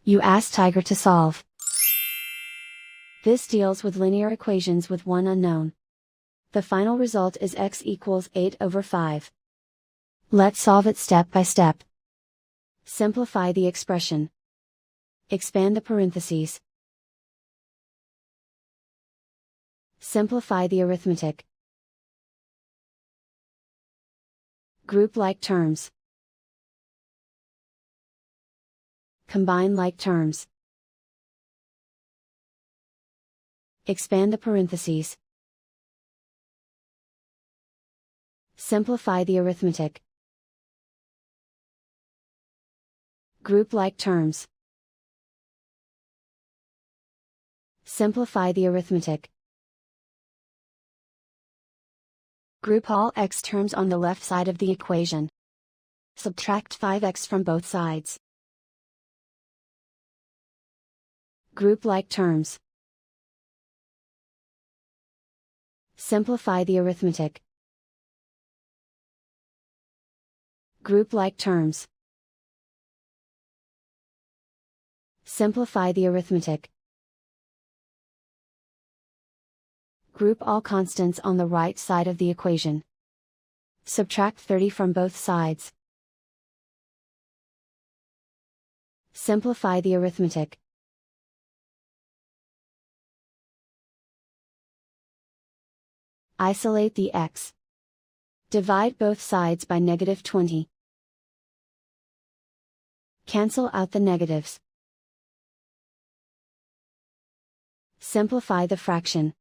You ask Tiger to solve. This deals with linear equations with one unknown. The final result is x equals 8/5. Let's solve it step by step. Simplify the expression. Expand the parentheses. Simplify the arithmetic. Group like terms. Combine like terms. Expand the parentheses. Simplify the arithmetic. Group like terms. Simplify the arithmetic. Group all x terms on the left side of the equation. Subtract 5x from both sides. Group like terms. Simplify the arithmetic. Group like terms. Simplify the arithmetic. Group all constants on the right side of the equation. Subtract 30 from both sides. Simplify the arithmetic. Isolate the x. Divide both sides by -20. Cancel out the negatives. Simplify the fraction.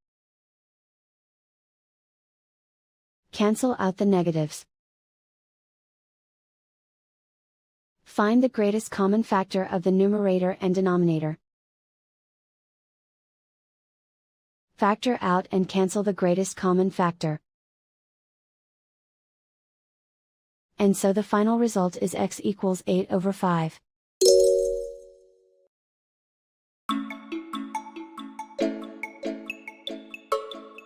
Cancel out the negatives. Find the greatest common factor of the numerator and denominator. Factor out and cancel the greatest common factor. And so the final result is x equals 8/5.